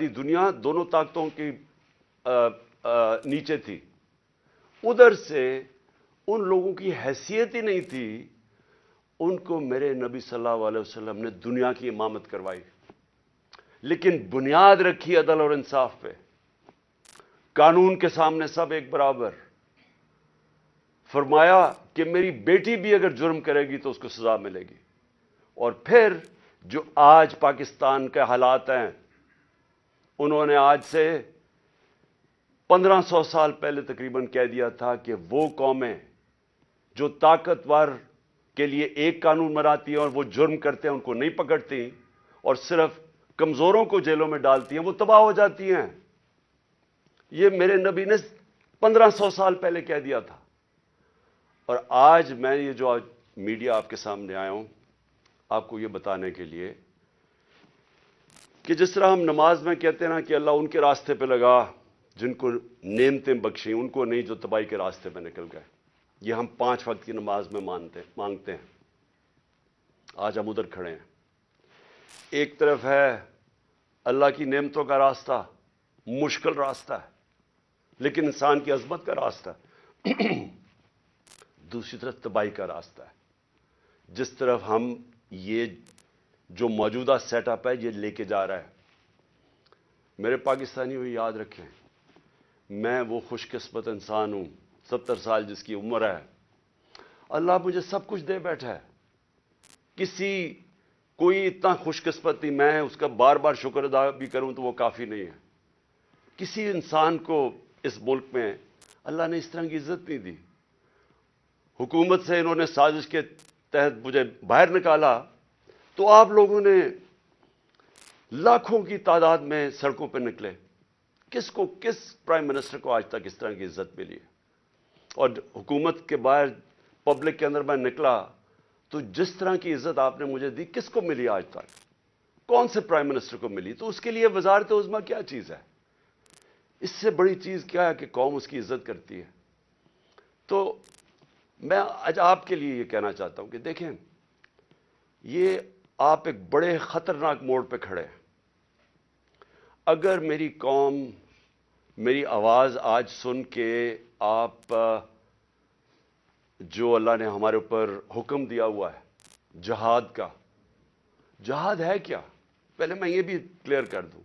آدھی دنیا دونوں طاقتوں کی نیچے تھی. ادھر سے ان لوگوں کی حیثیت ہی نہیں تھی. ان کو میرے نبی صلی اللہ علیہ وسلم نے دنیا کی امامت کروائی، لیکن بنیاد رکھی عدل اور انصاف پہ. قانون کے سامنے سب ایک برابر. فرمایا کہ میری بیٹی بھی اگر جرم کرے گی تو اس کو سزا ملے گی. اور پھر جو آج پاکستان کے حالات ہیں، انہوں نے آج سے 1500 سال پہلے تقریباً کہہ دیا تھا کہ وہ قومیں جو طاقتور کے لیے ایک قانون بناتی ہیں اور وہ جرم کرتے ہیں ان کو نہیں پکڑتی اور صرف کمزوروں کو جیلوں میں ڈالتی ہیں، وہ تباہ ہو جاتی ہیں. یہ میرے نبی نے 1500 سال پہلے کہہ دیا تھا. اور آج میں یہ جو آج میڈیا آپ کے سامنے آیا ہوں آپ کو یہ بتانے کے لیے کہ جس طرح ہم نماز میں کہتے ہیں نا کہ اللہ ان کے راستے پہ لگا جن کو نعمتیں بخشیں، ان کو نہیں جو تباہی کے راستے پہ نکل گئے. یہ ہم 5 وقت کی نماز میں مانگتے ہیں. آج ہم ادھر کھڑے ہیں. ایک طرف ہے اللہ کی نعمتوں کا راستہ، مشکل راستہ ہے لیکن انسان کی عظمت کا راستہ ہے. دوسری طرف تباہی کا راستہ ہے. جس طرف ہم یہ جو موجودہ سیٹ اپ ہے یہ لے کے جا رہا ہے. میرے پاکستانی ہوئی یاد رکھیں، میں وہ خوش قسمت انسان ہوں 70 سال جس کی عمر ہے. اللہ مجھے سب کچھ دے بیٹھا ہے. کوئی اتنا خوش قسمت نہیں، میں اس کا بار بار شکر ادا بھی کروں تو وہ کافی نہیں ہے. کسی انسان کو اس ملک میں اللہ نے اس طرح کی عزت نہیں دی. حکومت سے انہوں نے سازش کے تحت مجھے باہر نکالا تو آپ لوگوں نے لاکھوں کی تعداد میں سڑکوں پہ نکلے. کس پرائم منسٹر کو آج تک اس طرح کی عزت ملی ہے؟ اور حکومت کے باہر پبلک کے اندر میں نکلا تو جس طرح کی عزت آپ نے مجھے دی کس کو ملی آج تک؟ کون سے پرائم منسٹر کو ملی؟ تو اس کے لیے وزارت عظمیٰ کیا چیز ہے؟ اس سے بڑی چیز کیا ہے کہ قوم اس کی عزت کرتی ہے. تو میں آج آپ کے لیے یہ کہنا چاہتا ہوں کہ دیکھیں، یہ آپ ایک بڑے خطرناک موڑ پہ کھڑے ہیں. اگر میری قوم میری آواز آج سن کے آپ جو اللہ نے ہمارے اوپر حکم دیا ہوا ہے جہاد کا، جہاد ہے کیا؟ پہلے میں یہ بھی کلیئر کر دوں،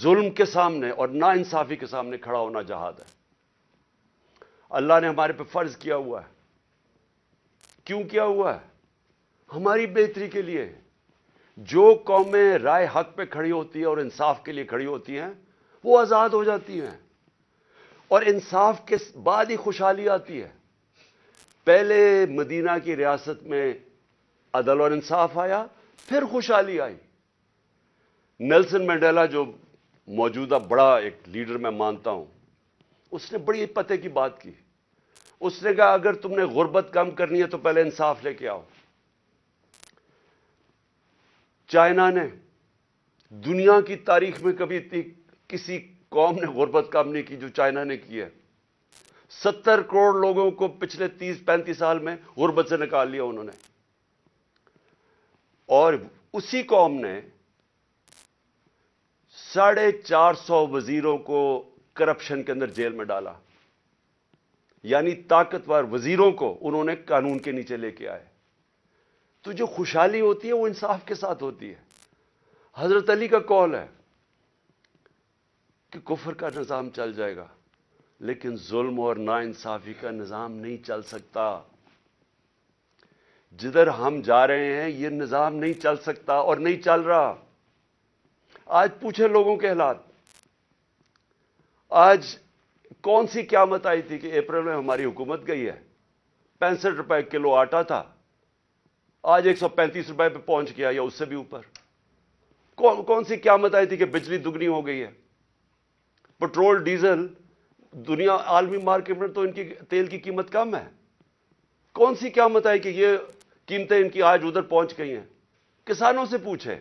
ظلم کے سامنے اور ناانصافی کے سامنے کھڑا ہونا جہاد ہے. اللہ نے ہمارے پہ فرض کیا ہوا ہے. کیوں کیا ہوا ہے؟ ہماری بہتری کے لیے. جو قومیں رائے حق پہ کھڑی ہوتی ہیں اور انصاف کے لیے کھڑی ہوتی ہیں وہ آزاد ہو جاتی ہیں، اور انصاف کے بعد ہی خوشحالی آتی ہے. پہلے مدینہ کی ریاست میں عدل اور انصاف آیا، پھر خوشحالی آئی. نیلسن منڈیلا جو موجودہ بڑا ایک لیڈر میں مانتا ہوں، اس نے بڑی پتے کی بات کی. اس نے کہا اگر تم نے غربت کم کرنی ہے تو پہلے انصاف لے کے آؤ. چائنا نے دنیا کی تاریخ میں کبھی کسی قوم نے غربت کم نہیں کی جو چائنا نے کی ہے. 70 کروڑ لوگوں کو پچھلے 30-35 سال میں غربت سے نکال لیا انہوں نے. اور اسی قوم نے 450 وزیروں کو کرپشن کے اندر جیل میں ڈالا. یعنی طاقتور وزیروں کو انہوں نے قانون کے نیچے لے کے آئے. تو جو خوشحالی ہوتی ہے وہ انصاف کے ساتھ ہوتی ہے. حضرت علی کا قول ہے کہ کفر کا نظام چل جائے گا لیکن ظلم اور ناانصافی کا نظام نہیں چل سکتا. جدھر ہم جا رہے ہیں یہ نظام نہیں چل سکتا اور نہیں چل رہا. آج پوچھیں لوگوں کے حالات. آج کون سی قیامت آئی تھی کہ اپریل میں ہماری حکومت گئی ہے؟ 65 روپے کلو آٹا تھا، آج 135 روپے پہ پہنچ گیا یا اس سے بھی اوپر. کون سی قیامت آئی تھی کہ بجلی دگنی ہو گئی ہے؟ پٹرول ڈیزل دنیا عالمی مارکیٹ میں تو ان کی تیل کی قیمت کم ہے. کون سی قیامت آئی کہ یہ قیمتیں ان کی آج ادھر پہنچ گئی ہیں؟ کسانوں سے پوچھیں.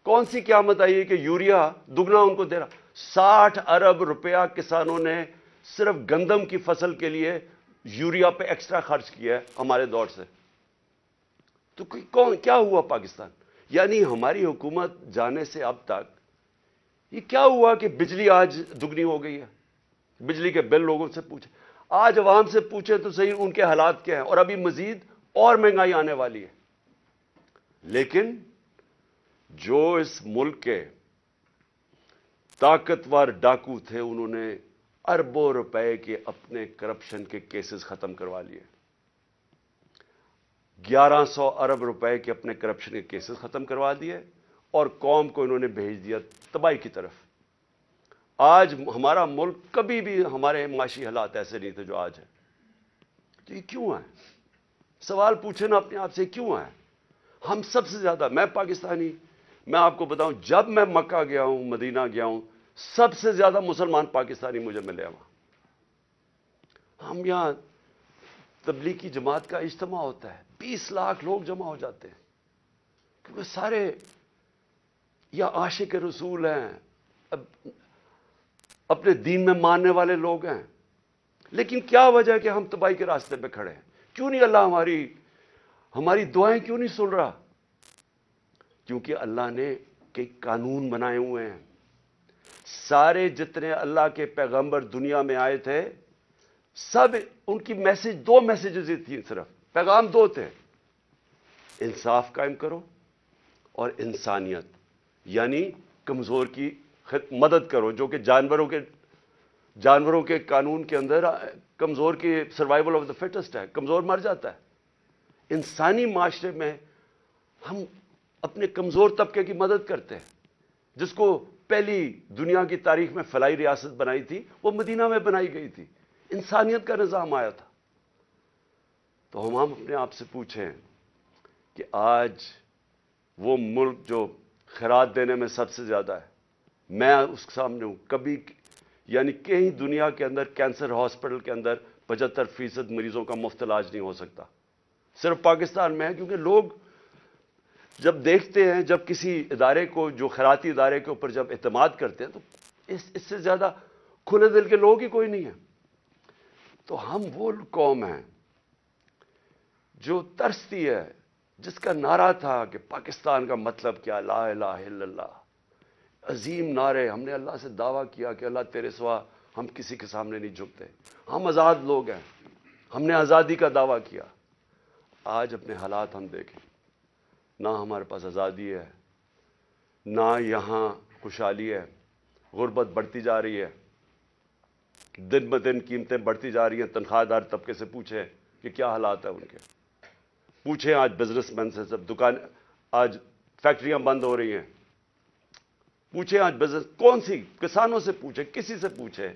کون سی قیامت آئی ہے کہ یوریا دگنا ان کو دے رہا؟ 60 ارب روپیہ کسانوں نے صرف گندم کی فصل کے لیے یوریا پہ ایکسٹرا خرچ کیا ہے ہمارے دور سے. تو کیا ہوا پاکستان؟ یعنی ہماری حکومت جانے سے اب تک یہ کیا ہوا کہ بجلی آج دگنی ہو گئی ہے؟ بجلی کے بل لوگوں سے پوچھیں، آج عوام سے پوچھیں تو صحیح ان کے حالات کیا ہیں، اور ابھی مزید اور مہنگائی آنے والی ہے۔ لیکن جو اس ملک کے طاقتور ڈاکو تھے، انہوں نے اربوں روپے کے اپنے کرپشن کے کیسز ختم کروا لیے، 1100 ارب روپے کے اپنے کرپشن کے کیسز ختم کروا دیے، اور قوم کو انہوں نے بھیج دیا تباہی کی طرف۔ آج ہمارا ملک، کبھی بھی ہمارے معاشی حالات ایسے نہیں تھے جو آج ہے۔ تو یہ کیوں ہے؟ سوال پوچھیں نا اپنے آپ سے، کیوں ہے؟ ہم سب سے زیادہ، میں پاکستانی، میں آپ کو بتاؤں، جب میں مکہ گیا ہوں، مدینہ گیا ہوں، سب سے زیادہ مسلمان پاکستانی مجھے ملے وہاں۔ ہم یہاں تبلیغی جماعت کا اجتماع ہوتا ہے، 20 لاکھ لوگ جمع ہو جاتے ہیں، کیونکہ سارے یا عاشق رسول ہیں، اپنے دین میں ماننے والے لوگ ہیں۔ لیکن کیا وجہ ہے کہ ہم تباہی کے راستے پہ کھڑے ہیں؟ کیوں نہیں اللہ ہماری دعائیں کیوں نہیں سن رہا؟ کیونکہ اللہ نے کئی قانون بنائے ہوئے ہیں۔ سارے جتنے اللہ کے پیغمبر دنیا میں آئے تھے، سب ان کی دو میسیجز ہی تھیں، صرف پیغام دو تھے: انصاف قائم کرو اور انسانیت، یعنی کمزور کی مدد کرو، جو کہ جانوروں کے قانون کے اندر کمزور کی سروائیول آف دا فٹسٹ ہے، کمزور مر جاتا ہے۔ انسانی معاشرے میں ہم اپنے کمزور طبقے کی مدد کرتے ہیں۔ جس کو پہلی دنیا کی تاریخ میں فلاحی ریاست بنائی تھی، وہ مدینہ میں بنائی گئی تھی، انسانیت کا نظام آیا تھا۔ تو ہم اپنے آپ سے پوچھیں کہ آج وہ ملک جو خیرات دینے میں سب سے زیادہ ہے، میں اس کے سامنے ہوں، کبھی یعنی کہیں دنیا کے اندر کینسر ہاسپٹل کے اندر 75% مریضوں کا مفت علاج نہیں ہو سکتا، صرف پاکستان میں ہے۔ کیونکہ لوگ جب دیکھتے ہیں، جب کسی ادارے کو، جو خیراتی ادارے کے اوپر جب اعتماد کرتے ہیں، تو اس سے زیادہ کھلے دل کے لوگ ہی کوئی نہیں ہے۔ تو ہم وہ قوم ہیں جو ترستی ہے، جس کا نعرہ تھا کہ پاکستان کا مطلب کیا، لا الہ الا اللہ، عظیم نعرے۔ ہم نے اللہ سے دعویٰ کیا کہ اللہ تیرے سوا ہم کسی کے سامنے نہیں جھکتے، ہم آزاد لوگ ہیں، ہم نے آزادی کا دعویٰ کیا۔ آج اپنے حالات ہم دیکھیں، نہ ہمارے پاس آزادی ہے، نہ یہاں خوشحالی ہے، غربت بڑھتی جا رہی ہے، دن بدن قیمتیں بڑھتی جا رہی ہیں۔ تنخواہ دار طبقے سے پوچھیں کہ کیا حالات ہیں ان کے، پوچھیں آج بزنس مین سے، سب آج فیکٹریاں بند ہو رہی ہیں، پوچھیں آج بزنس کون سی، کسانوں سے پوچھیں، کسی سے پوچھیں،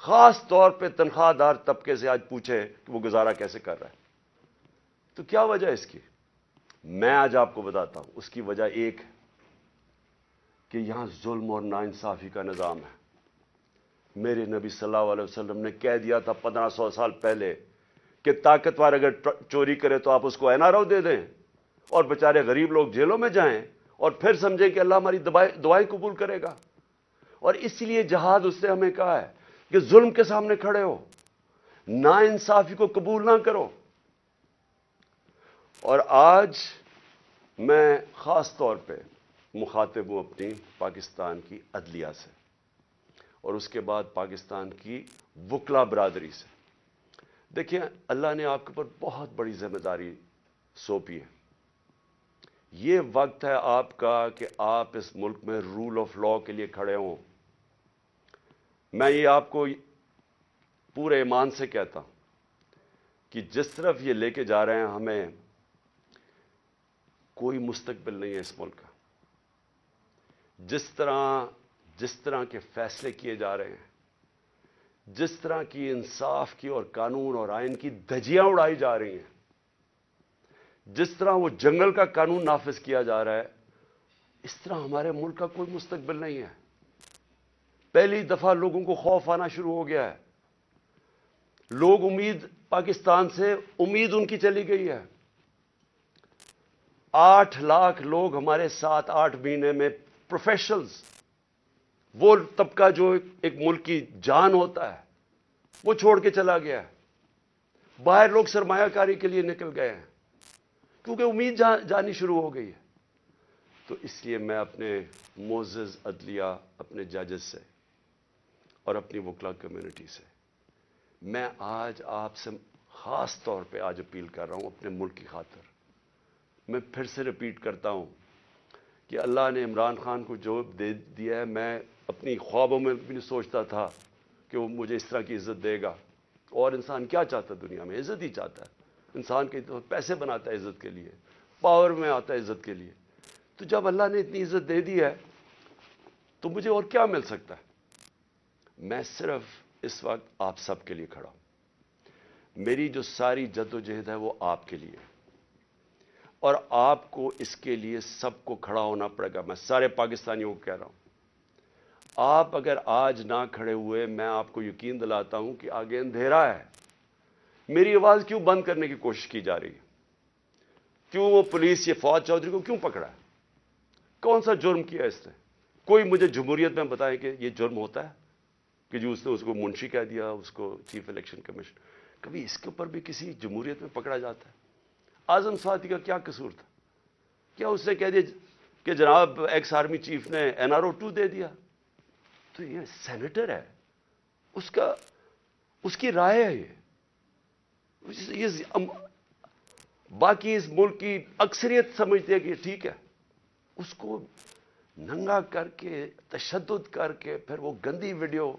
خاص طور پہ تنخواہ دار طبقے سے آج پوچھیں کہ وہ گزارا کیسے کر رہا ہے۔ تو کیا وجہ ہے اس کی؟ میں آج آپ کو بتاتا ہوں۔ اس کی وجہ ایک ہے کہ یہاں ظلم اور ناانصافی کا نظام ہے۔ میرے نبی صلی اللہ علیہ وسلم نے کہہ دیا تھا 1500 سال پہلے کہ طاقتور اگر چوری کرے تو آپ اس کو این آر او دے دیں، اور بیچارے غریب لوگ جیلوں میں جائیں، اور پھر سمجھیں کہ اللہ ہماری دعائیں قبول کرے گا۔ اور اس لیے جہاد اس نے ہمیں کہا ہے کہ ظلم کے سامنے کھڑے ہو، ناانصافی کو قبول نہ کرو۔ اور آج میں خاص طور پہ مخاطب ہوں اپنی پاکستان کی عدلیہ سے، اور اس کے بعد پاکستان کی وکلا برادری سے۔ دیکھیں، اللہ نے آپ کے اوپر بہت بڑی ذمہ داری سونپی ہے۔ یہ وقت ہے آپ کا کہ آپ اس ملک میں رول آف لا کے لیے کھڑے ہوں۔ میں یہ آپ کو پورے ایمان سے کہتا ہوں کہ جس طرف یہ لے کے جا رہے ہیں، ہمیں کوئی مستقبل نہیں ہے اس ملک کا۔ جس طرح کے فیصلے کیے جا رہے ہیں، جس طرح کی انصاف کی اور قانون اور آئین کی دھجیاں اڑائی جا رہی ہیں، جس طرح وہ جنگل کا قانون نافذ کیا جا رہا ہے، اس طرح ہمارے ملک کا کوئی مستقبل نہیں ہے۔ پہلی دفعہ لوگوں کو خوف آنا شروع ہو گیا ہے، لوگ پاکستان سے امید ان کی چلی گئی ہے۔ 8 لاکھ لوگ ہمارے ساتھ 8 مہینے میں، پروفیشنلز، وہ طبقہ جو ایک ملک کی جان ہوتا ہے، وہ چھوڑ کے چلا گیا ہے۔ باہر لوگ سرمایہ کاری کے لیے نکل گئے ہیں، کیونکہ امید جانی شروع ہو گئی ہے۔ تو اس لیے میں اپنے معزز عدلیہ، اپنے ججز سے اور اپنی وکلا کمیونٹی سے میں آج آپ سے خاص طور پہ آج اپیل کر رہا ہوں اپنے ملک کی خاطر. میں پھر سے ریپیٹ کرتا ہوں کہ اللہ نے عمران خان کو جو دے دیا ہے، میں اپنی خوابوں میں بھی نہیں سوچتا تھا کہ وہ مجھے اس طرح کی عزت دے گا. اور انسان کیا چاہتا ہے دنیا میں؟ عزت ہی چاہتا ہے. انسان کے تو پیسے بناتا ہے عزت کے لیے، پاور میں آتا ہے عزت کے لیے. تو جب اللہ نے اتنی عزت دے دی ہے تو مجھے اور کیا مل سکتا ہے؟ میں صرف اس وقت آپ سب کے لیے کھڑا ہوں. میری جو ساری جد و جہد ہے وہ آپ کے لیے، اور آپ کو اس کے لیے سب کو کھڑا ہونا پڑے گا. میں سارے پاکستانیوں کو کہہ رہا ہوں، آپ اگر آج نہ کھڑے ہوئے، میں آپ کو یقین دلاتا ہوں کہ آگے اندھیرا ہے. میری آواز کیوں بند کرنے کی کوشش کی جا رہی ہے؟ کیوں وہ پولیس یہ فواد چودھری کو کیوں پکڑا ہے؟ کون سا جرم کیا اس نے؟ کوئی مجھے جمہوریت میں بتائے کہ یہ جرم ہوتا ہے کہ جو اس نے اس کو منشی کہہ دیا، اس کو چیف الیکشن کمیشن. کبھی اس کے اوپر بھی کسی جمہوریت میں پکڑا جاتا ہے؟ اعظم سعدی کا کیا قصور تھا؟ کیا اس نے کہہ دیا کہ جناب ایکس آرمی چیف نے NRO 2 دے دیا؟ تو یہ سینیٹر ہے، اس کی رائے ہے. یہ باقی اس ملک کی اکثریت سمجھتے ہیں کہ ٹھیک ہے. اس کو ننگا کر کے، تشدد کر کے، پھر وہ گندی ویڈیو،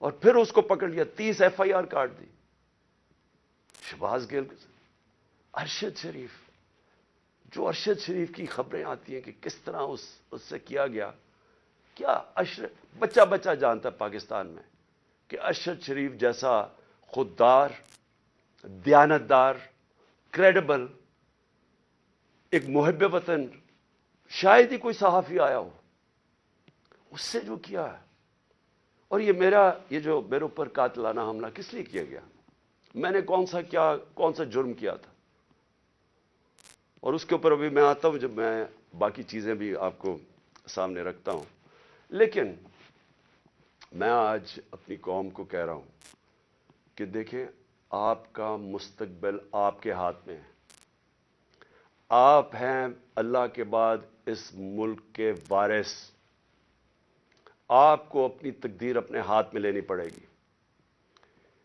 اور پھر اس کو پکڑ لیا، 30 FIR کاٹ دی. شہباز گل، ارشد شریف، جو ارشد شریف کی خبریں آتی ہیں کہ کس طرح اس سے کیا گیا. کیا بچہ جانتا ہے پاکستان میں کہ ارشد شریف جیسا خوددار، دیانتدار، کریڈیبل، ایک محب وطن شاید ہی کوئی صحافی آیا ہو، اس سے جو کیا ہے. اور یہ جو میرے اوپر قاتلانہ حملہ کس لیے کیا گیا؟ میں نے کون سا جرم کیا تھا؟ اور اس کے اوپر ابھی میں آتا ہوں جب میں باقی چیزیں بھی آپ کو سامنے رکھتا ہوں. لیکن میں آج اپنی قوم کو کہہ رہا ہوں کہ دیکھیں، آپ کا مستقبل آپ کے ہاتھ میں ہے. آپ ہیں اللہ کے بعد اس ملک کے وارث. آپ کو اپنی تقدیر اپنے ہاتھ میں لینی پڑے گی.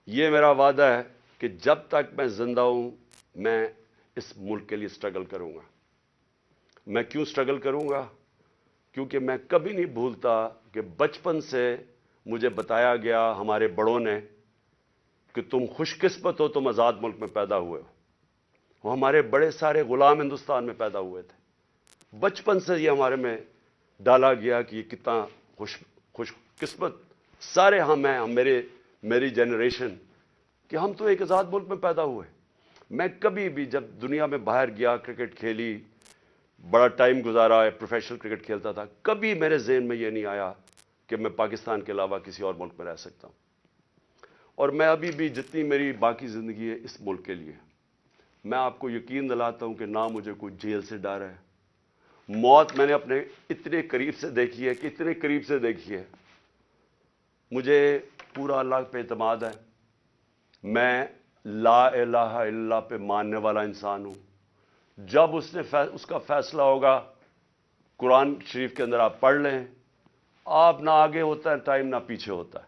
یہ میرا وعدہ ہے کہ جب تک میں زندہ ہوں میں اس ملک کے لیے سٹرگل کروں گا. میں کیوں سٹرگل کروں گا؟ کیونکہ میں کبھی نہیں بھولتا کہ بچپن سے مجھے بتایا گیا ہمارے بڑوں نے کہ تم خوش قسمت ہو، تم آزاد ملک میں پیدا ہوئے ہو. وہ ہمارے بڑے سارے غلام ہندوستان میں پیدا ہوئے تھے. بچپن سے یہ ہمارے میں ڈالا گیا کہ یہ کتنا خوش قسمت سارے ہم ہیں، میری جنریشن، کہ ہم تو ایک آزاد ملک میں پیدا ہوئے. میں کبھی بھی جب دنیا میں باہر گیا، کرکٹ کھیلی، بڑا ٹائم گزارا ہے، پروفیشنل کرکٹ کھیلتا تھا، کبھی میرے ذہن میں یہ نہیں آیا کہ میں پاکستان کے علاوہ کسی اور ملک میں رہ سکتا ہوں. اور میں ابھی بھی جتنی میری باقی زندگی ہے اس ملک کے لیے، میں آپ کو یقین دلاتا ہوں کہ نہ مجھے کوئی جیل سے ڈر ہے. موت میں نے اپنے اتنے قریب سے دیکھی ہے کہ اتنے قریب سے دیکھی ہے. مجھے پورا اللہ پہ اعتماد ہے. میں لا الہ الا اللہ پہ ماننے والا انسان ہوں. جب اس کا فیصلہ ہوگا، قرآن شریف کے اندر آپ پڑھ لیں، آپ نہ آگے ہوتا ہے ٹائم نہ پیچھے ہوتا ہے.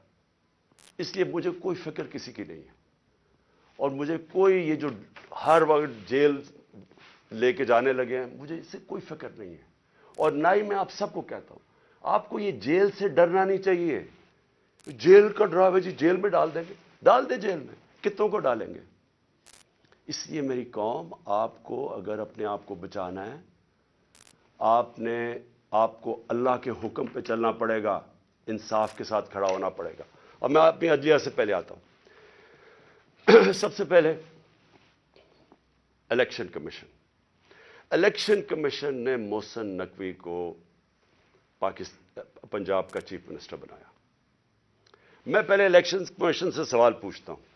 اس لیے مجھے کوئی فکر کسی کی نہیں ہے. اور مجھے کوئی یہ جو ہر وقت جیل لے کے جانے لگے ہیں، مجھے اس سے کوئی فکر نہیں ہے. اور نہ ہی میں آپ سب کو کہتا ہوں، آپ کو یہ جیل سے ڈرنا نہیں چاہیے. جیل کا ڈراوے جی جیل میں ڈال دیں گے، ڈال دیں جیل میں، کتنوں کو ڈالیں گے. اس لیے میری قوم، آپ کو اگر اپنے آپ کو بچانا ہے، آپ کو اللہ کے حکم پہ چلنا پڑے گا، انصاف کے ساتھ کھڑا ہونا پڑے گا. اور میں اپنی عدلیہ سے پہلے آتا ہوں. سب سے پہلے الیکشن کمیشن نے محسن نقوی کو پنجاب کا چیف منسٹر بنایا. میں پہلے الیکشن کمیشن سے سوال پوچھتا ہوں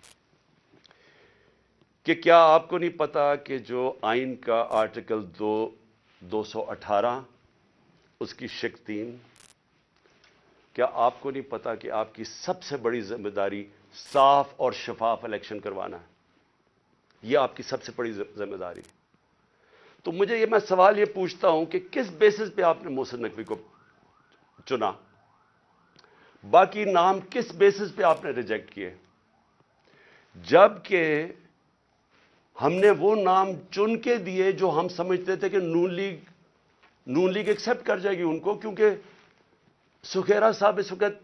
کہ کیا آپ کو نہیں پتا کہ جو آئین کا آرٹیکل 218 اس کی شق 3، کیا آپ کو نہیں پتا کہ آپ کی سب سے بڑی ذمہ داری صاف اور شفاف الیکشن کروانا ہے؟ یہ آپ کی سب سے بڑی ذمہ داری. تو مجھے میں سوال یہ پوچھتا ہوں کہ کس بیسس پہ آپ نے محسن نقوی کو چنا؟ باقی نام کس بیسس پہ آپ نے ریجیکٹ کیے؟ جبکہ ہم نے وہ نام چن کے دیے جو ہم سمجھتے تھے کہ نون لیگ ایکسپٹ کر جائے گی ان کو، کیونکہ سکھیرا صاحب اس وقت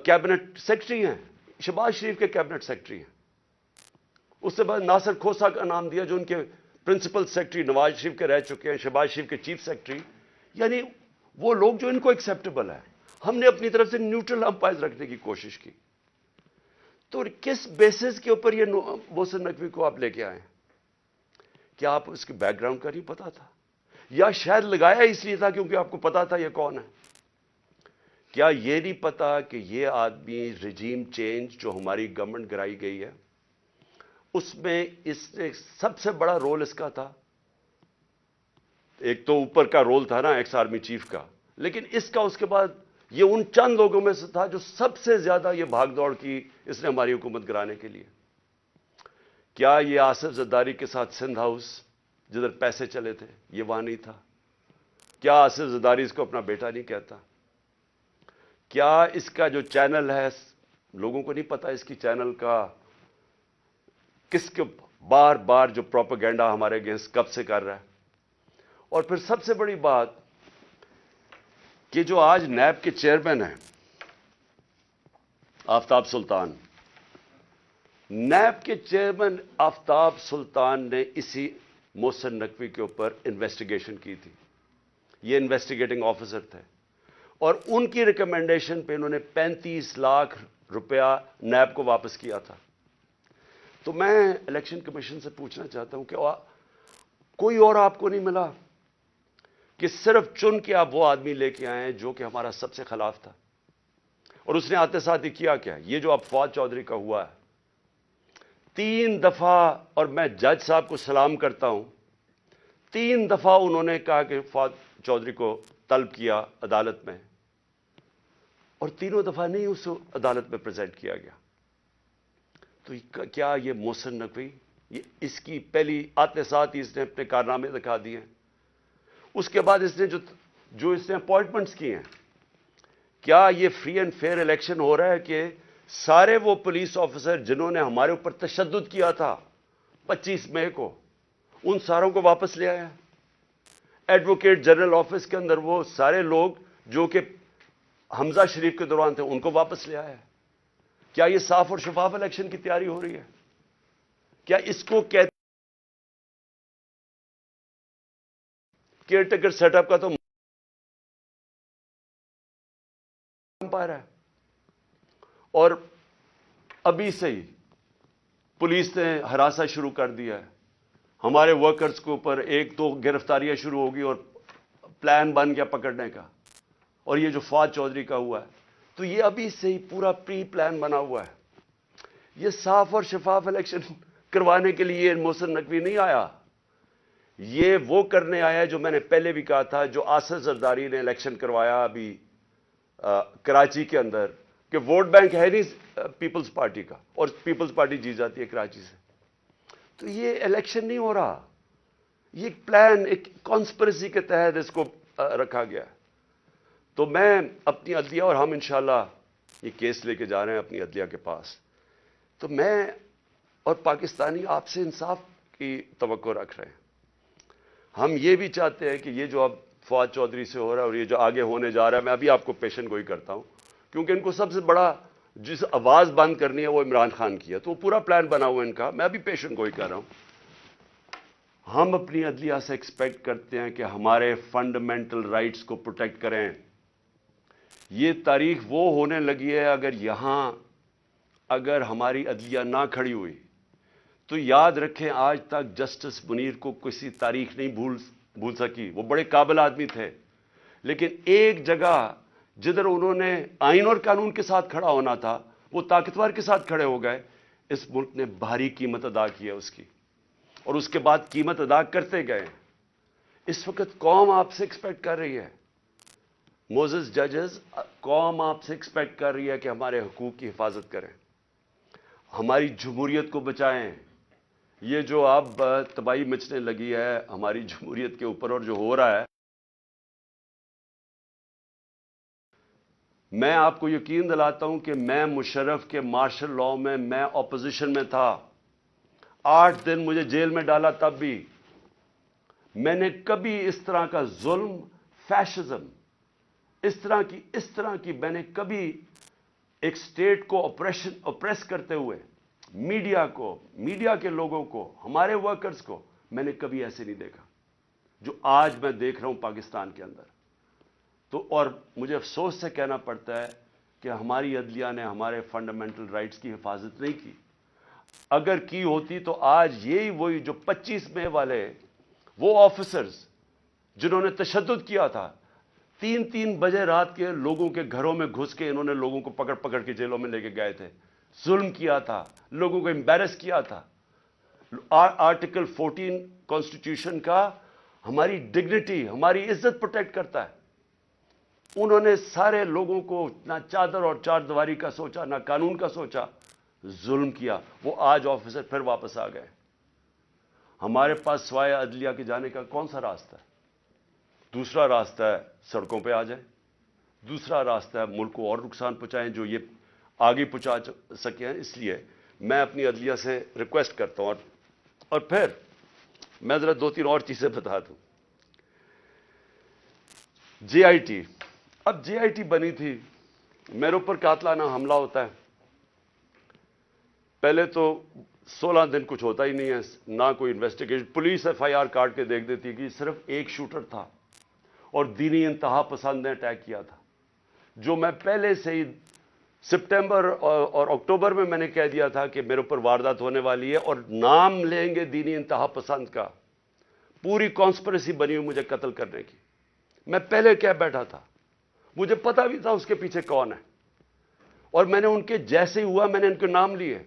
کیبنٹ سیکرٹری ہیں، شہباز شریف کے کیبنٹ سیکرٹری ہیں. اس سے بعد ناصر کھوسا کا نام دیا جو ان کے پرنسپل سیکرٹری نواز شریف کے رہ چکے ہیں، شہباز شریف کے چیف سیکرٹری. یعنی وہ لوگ جو ان کو ایکسیپٹیبل ہے. ہم نے اپنی طرف سے نیوٹرل امپائر رکھنے کی کوشش کی. تو کس بیسس کے اوپر یہ محسن نقوی کو آپ لے کے آئے؟ کیا آپ اس کے بیک گراؤنڈ کا نہیں پتا تھا؟ یا شاید لگایا اس لیے تھا کیونکہ آپ کو پتا تھا یہ کون ہے؟ کیا یہ نہیں پتا کہ یہ آدمی رجیم چینج جو ہماری گورنمنٹ گرائی گئی ہے اس میں اس نے سب سے بڑا رول اس کا تھا؟ ایک تو اوپر کا رول تھا نا ایکس آرمی چیف کا، لیکن اس کا اس کے بعد یہ ان چند لوگوں میں سے تھا جو سب سے زیادہ یہ بھاگ دوڑ کی اس نے ہماری حکومت گرانے کے لیے. کیا یہ آصف زرداری کے ساتھ سندھ ہاؤس جدھر پیسے چلے تھے یہ وہاں نہیں تھا؟ کیا آصف زرداری اس کو اپنا بیٹا نہیں کہتا؟ کیا اس کا جو چینل ہے لوگوں کو نہیں پتا اس کی چینل کا کس کے بار بار جو پروپیگنڈا ہمارے اگینسٹ کب سے کر رہا ہے؟ اور پھر سب سے بڑی بات کہ جو آج نیب کے چیئرمین ہیں آفتاب سلطان، نیب کے چیئرمین آفتاب سلطان نے اسی محسن نقوی کے اوپر انویسٹیگیشن کی تھی. یہ انویسٹیگیٹنگ آفیسر تھے اور ان کی ریکمنڈیشن پہ انہوں نے 35 لاکھ روپیہ نیب کو واپس کیا تھا. تو میں الیکشن کمیشن سے پوچھنا چاہتا ہوں کہ کوئی اور آپ کو نہیں ملا کہ صرف چن کے آپ وہ آدمی لے کے آئے ہیں جو کہ ہمارا سب سے خلاف تھا؟ اور اس نے آتے ساتھ ہی کیا کیا؟ یہ جو اب فواد چودھری کا ہوا ہے 3 دفعہ، اور میں جج صاحب کو سلام کرتا ہوں، 3 دفعہ انہوں نے کہا کہ فواد چودھری کو طلب کیا عدالت میں، اور تینوں دفعہ نہیں اس عدالت میں پریزنٹ کیا گیا. تو کیا یہ محسن نقوی اس کی پہلی آتے ساتھ ہی اس نے اپنے کارنامے دکھا دیے ہیں؟ اس کے بعد اس نے جو اس نے اپوائنٹمنٹس کی ہیں، کیا یہ فری اینڈ فیئر الیکشن ہو رہا ہے کہ سارے وہ پولیس آفیسر جنہوں نے ہمارے اوپر تشدد کیا تھا 25 مئی کو ان ساروں کو واپس لے آیا؟ ایڈوکیٹ جنرل آفس کے اندر وہ سارے لوگ جو کہ حمزہ شریف کے دوران تھے ان کو واپس لے آیا؟ کیا یہ صاف اور شفاف الیکشن کی تیاری ہو رہی ہے؟ کیا اس کو کہتے کیئر ٹیکر سیٹ اپ کا تو امپائر ہے؟ اور ابھی سے ہی پولیس نے ہراساں شروع کر دیا ہے ہمارے ورکرز کے اوپر. 1-2 گرفتاریاں شروع ہوگی اور پلان بن گیا پکڑنے کا. اور یہ جو فواد چودھری کا ہوا ہے تو یہ ابھی سے ہی پورا پری پلان بنا ہوا ہے. یہ صاف اور شفاف الیکشن کروانے کے لیے محسن نقوی نہیں آیا، یہ وہ کرنے آیا جو میں نے پہلے بھی کہا تھا، جو آصف زرداری نے الیکشن کروایا ابھی کراچی کے اندر کہ ووٹ بینک ہے نہیں پیپلز پارٹی کا اور پیپلز پارٹی جیت جاتی ہے کراچی سے. تو یہ الیکشن نہیں ہو رہا، یہ ایک پلان، ایک کانسپریسی کے تحت اس کو رکھا گیا. تو میں اپنی عدلیہ اور ہم انشاءاللہ یہ کیس لے کے جا رہے ہیں اپنی عدلیہ کے پاس. تو میں اور پاکستانی آپ سے انصاف کی توقع رکھ رہے ہیں. ہم یہ بھی چاہتے ہیں کہ یہ جو اب فواد چودھری سے ہو رہا ہے اور یہ جو آگے ہونے جا رہا ہے، میں ابھی آپ کو پیشن گوئی کرتا ہوں کیونکہ ان کو سب سے بڑا جس آواز بند کرنی ہے وہ عمران خان کی ہے، تو وہ پورا پلان بنا ہوا ہے ان کا. میں ابھی پیشن گوئی کر رہا ہوں. ہم اپنی عدلیہ سے ایکسپیکٹ کرتے ہیں کہ ہمارے فنڈامنٹل رائٹس کو پروٹیکٹ کریں. یہ تاریخ وہ ہونے لگی ہے اگر ہماری عدلیہ نہ کھڑی ہوئی تو یاد رکھیں آج تک جسٹس منیر کو کسی تاریخ نہیں بھول سکی. وہ بڑے قابل آدمی تھے، لیکن ایک جگہ جدھر انہوں نے آئین اور قانون کے ساتھ کھڑا ہونا تھا وہ طاقتور کے ساتھ کھڑے ہو گئے. اس ملک نے بھاری قیمت ادا کی ہے اس کی، اور اس کے بعد قیمت ادا کرتے گئے. اس وقت قوم آپ سے ایکسپیکٹ کر رہی ہے، موزز ججز، قوم آپ سے ایکسپیکٹ کر رہی ہے کہ ہمارے حقوق کی حفاظت کریں، ہماری جمہوریت کو بچائیں. یہ جو اب تباہی مچنے لگی ہے ہماری جمہوریت کے اوپر اور جو ہو رہا ہے، میں آپ کو یقین دلاتا ہوں کہ میں مشرف کے مارشل لاء میں اپوزیشن میں تھا، 8 دن مجھے جیل میں ڈالا، تب بھی میں نے کبھی اس طرح کا ظلم، فیشزم، اس طرح کی میں نے کبھی ایک سٹیٹ کو اپریس کرتے ہوئے میڈیا کے لوگوں کو، ہمارے ورکرز کو میں نے کبھی ایسے نہیں دیکھا جو آج میں دیکھ رہا ہوں پاکستان کے اندر۔ تو اور مجھے افسوس سے کہنا پڑتا ہے کہ ہماری عدلیہ نے ہمارے فنڈامنٹل رائٹس کی حفاظت نہیں کی۔ اگر کی ہوتی تو آج وہی جو 25 مئی والے وہ آفیسرز جنہوں نے تشدد کیا تھا، 3 بجے رات کے لوگوں کے گھروں میں گھس کے انہوں نے لوگوں کو پکڑ کے جیلوں میں لے کے گئے تھے، ظلم کیا تھا، لوگوں کو امبیرس کیا تھا۔ آرٹیکل 14 کانسٹیٹیوشن کا ہماری ڈگنیٹی، ہماری عزت پروٹیکٹ کرتا ہے۔ انہوں نے سارے لوگوں کو نہ چادر اور چار دیواری کا سوچا، نہ قانون کا سوچا، ظلم کیا۔ وہ آج آفیسر پھر واپس آ گئے۔ ہمارے پاس سوائے عدلیہ کے جانے کا کون سا راستہ ہے؟ دوسرا راستہ ہے سڑکوں پہ آ جائیں، دوسرا راستہ ہے ملک کو اور نقصان پہنچائیں جو یہ آگے پہنچا سکے ہیں۔ اس لیے میں اپنی عدلیہ سے ریکویسٹ کرتا ہوں، اور پھر میں ذرا 2-3 اور چیزیں بتا دوں۔ جے آئی ٹی، اب جے آئی ٹی بنی تھی، میرے اوپر قاتلانہ حملہ ہوتا ہے، پہلے تو 16 دن کچھ ہوتا ہی نہیں ہے، نہ کوئی investigation, police F I R کاٹ کے دیکھ دیتی کہ صرف ایک شوٹر تھا اور دینی انتہا پسند نے اٹیک کیا تھا، جو میں پہلے سے ہی سپٹمبر اور اکتوبر میں نے کہہ دیا تھا کہ میرے اوپر واردات ہونے والی ہے اور نام لیں گے دینی انتہا پسند کا، پوری کانسپریسی بنی ہوئی مجھے قتل کرنے کی۔ میں پہلے کہہ بیٹھا تھا، مجھے پتا بھی تھا اس کے پیچھے کون ہے، اور میں نے ان کے جیسے ہوا میں نے ان کے نام لیے۔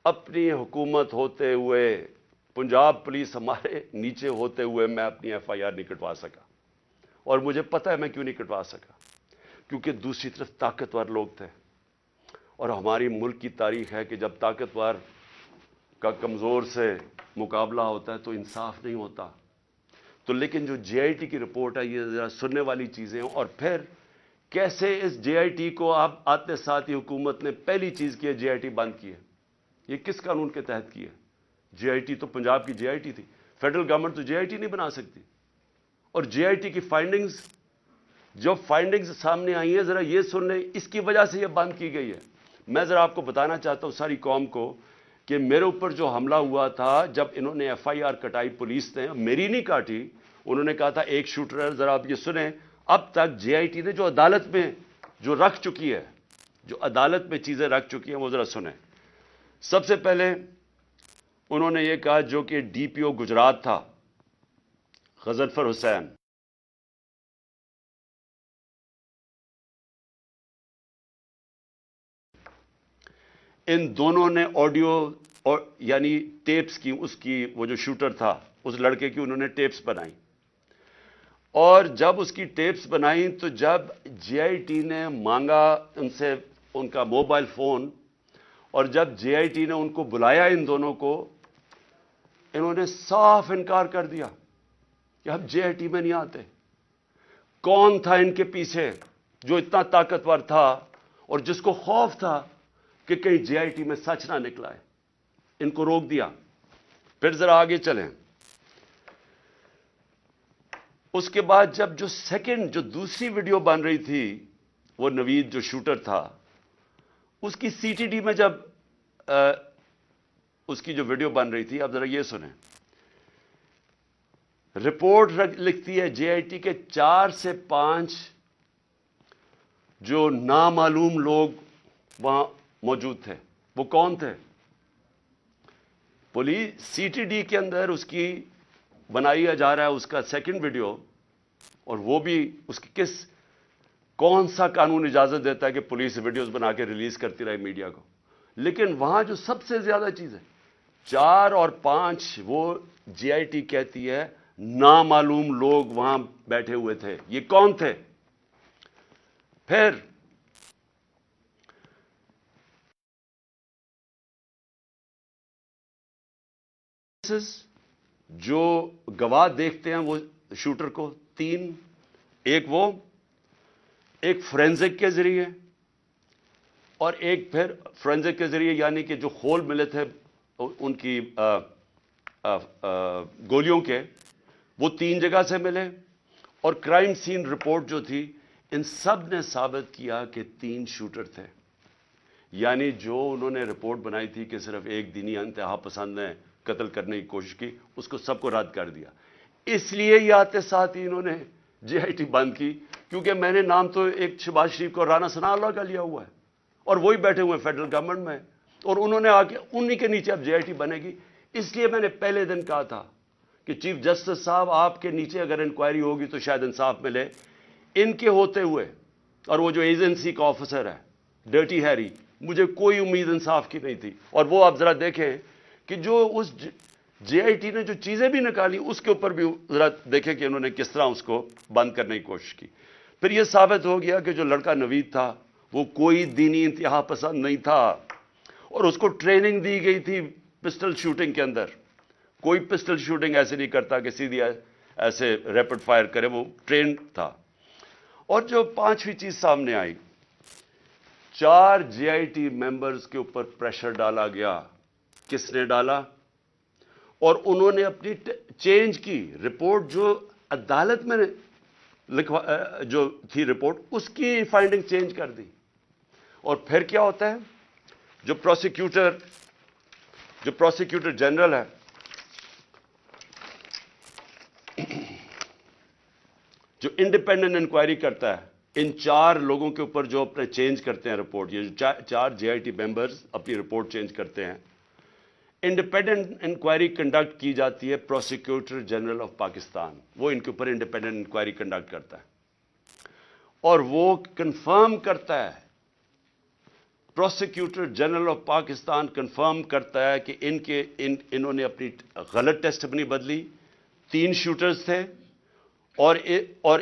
اپنی حکومت ہوتے ہوئے، پنجاب پولیس ہمارے نیچے ہوتے ہوئے میں اپنی ایف آئی آر نہیں کٹوا سکا، اور مجھے پتا ہے میں کیوں نہیں کٹوا سکا، کیونکہ دوسری طرف طاقتور لوگ تھے، اور ہماری ملک کی تاریخ ہے کہ جب طاقتور کا کمزور سے مقابلہ ہوتا ہے تو انصاف نہیں ہوتا۔ تو لیکن جو جے آئی ٹی کی رپورٹ ہے، یہ ذرا سننے والی چیزیں ہیں، اور پھر کیسے اس جے آئی ٹی کو آپ آتے ساتھ ہی حکومت نے پہلی چیز کی ہے جے آئی ٹی بند کی ہے۔ یہ کس قانون کے تحت کی ہے؟ جے آئی ٹی تو پنجاب کی جے آئی ٹی تھی، فیڈرل گورنمنٹ تو جے آئی ٹی نہیں بنا سکتی۔ اور جے آئی ٹی کی فائنڈنگز، جو فائنڈنگز سامنے آئی ہیں، ذرا یہ سن لیں، اس کی وجہ سے یہ بند کی گئی ہے۔ میں ذرا آپ کو بتانا چاہتا ہوں ساری قوم کو کہ میرے اوپر جو حملہ ہوا تھا، جب انہوں نے ایف آئی آر کٹائی پولیس نے، میری نہیں کاٹی، انہوں نے کہا تھا ایک شوٹر ہے۔ ذرا آپ یہ سنیں، اب تک جے آئی ٹی نے جو عدالت میں جو رکھ چکی ہے، جو عدالت میں چیزیں رکھ چکی ہیں، وہ ذرا سنیں۔ سب سے پہلے انہوں نے یہ کہا، جو کہ ڈی پی او گجرات تھا غضنفر حسین، ان دونوں نے آڈیو یعنی ٹیپس کی، اس کی وہ جو شوٹر تھا اس لڑکے کی، انہوں نے ٹیپس بنائی، اور جب اس کی ٹیپس بنائی تو جب جے آئی ٹی نے مانگا ان سے ان کا موبائل فون، اور جب جے آئی ٹی نے ان کو بلایا ان دونوں کو، انہوں نے صاف انکار کر دیا کہ ہم جے آئی ٹی میں نہیں آتے۔ کون تھا ان کے پیچھے جو اتنا طاقتور تھا اور جس کو خوف تھا کہ کہیں جے آئی ٹی میں سچ نہ نکلا ہے؟ ان کو روک دیا۔ پھر ذرا آگے چلیں۔ اس کے بعد جب جو دوسری ویڈیو بن رہی تھی، وہ نوید جو شوٹر تھا، اس کی سی ٹی ڈی میں جب اس کی جو ویڈیو بن رہی تھی، اب ذرا یہ سنیں۔ رپورٹ لکھتی ہے جے آئی ٹی کے 4 سے 5 جو نامعلوم لوگ وہاں موجود تھے۔ وہ کون تھے؟ پولیس سی ٹی ڈی کے اندر اس کی بنایا جا رہا ہے اس کا سیکنڈ ویڈیو، اور وہ بھی اس کی کون سا قانون اجازت دیتا ہے کہ پولیس ویڈیوز بنا کے ریلیز کرتی رہے میڈیا کو؟ لیکن وہاں جو سب سے زیادہ چیز ہے، 4 اور 5 وہ جے آئی ٹی کہتی ہے نامعلوم لوگ وہاں بیٹھے ہوئے تھے۔ یہ کون تھے؟ پھر جو گواہ دیکھتے ہیں وہ شوٹر کو 3، ایک فورینزک کے ذریعے، اور ایک پھر فورینزک کے ذریعے یعنی کہ جو خول ملے تھے ان کی گولیوں کے، وہ 3 جگہ سے ملے، اور کرائم سین رپورٹ جو تھی ان سب نے ثابت کیا کہ 3 شوٹر تھے. یعنی جو انہوں نے رپورٹ بنائی تھی کہ صرف ایک دینی انتہا پسند نے قتل کرنے کی کوشش کی، اس کو سب کو رد کر دیا. اس لیے یہ آتے ساتھ ہی انہوں نے جے آئی ٹی بند کی، کیونکہ میں نے نام تو ایک شہباز شریف کو رانا ثناء اللہ کا لیا ہوا ہے، اور وہی بیٹھے ہوئے ہیں فیڈرل گورنمنٹ میں، اور انہوں نے آ کے انہی کے نیچے اب جے آئی ٹی بنے گی. اس لیے میں نے پہلے دن کہا تھا کہ چیف جسٹس صاحب آپ کے نیچے اگر انکوائری ہوگی تو شاید انصاف ملے. ان کے ہوتے ہوئے، اور وہ جو ایجنسی کا آفیسر ہے ڈرٹی ہیری، مجھے کوئی امید انصاف کی نہیں تھی. اور وہ آپ ذرا دیکھیں کہ جو اس جے آئی ٹی نے جو چیزیں بھی نکالی اس کے اوپر بھی ذرا دیکھیں کہ انہوں نے کس طرح اس کو بند کرنے کی کوشش کی. پھر یہ ثابت ہو گیا کہ جو لڑکا نوید تھا وہ کوئی دینی انتہا پسند نہیں تھا، اور اس کو ٹریننگ دی گئی تھی پسٹل شوٹنگ کے اندر. کوئی پسٹل شوٹنگ ایسے نہیں کرتا کہ سیدھی ایسے ریپڈ فائر کرے، وہ ٹرینڈ تھا. اور جو 5ویں چیز سامنے آئی، 4 جے آئی ٹی ممبرز کے اوپر پریشر ڈالا گیا. کس نے ڈالا؟ اور انہوں نے اپنی چینج کی رپورٹ، جو عدالت میں جو تھی رپورٹ، اس کی فائنڈنگ چینج کر دی. اور پھر کیا ہوتا ہے، جو پروسیکیوٹر جنرل ہے، جو انڈیپینڈنٹ انکوائری کرتا ہے ان 4 لوگوں کے اوپر جو اپنے چینج کرتے ہیں رپورٹ، یہ جو 4 جے آئی ٹی ممبرز اپنی رپورٹ چینج کرتے ہیں، انڈیپینڈنٹ انکوائری کنڈکٹ کی جاتی ہے پروسیکیوٹر جنرل آف پاکستان. وہ ان کے اوپر انڈیپینڈنٹ انکوائری کنڈکٹ کرتا ہے، اور وہ کنفرم کرتا ہے، prosecutor general of Pakistan confirm کرتا ہے کہ انہوں نے اپنی غلط ٹیسٹ اپنی بدلی. 3 شوٹرز تھے، اور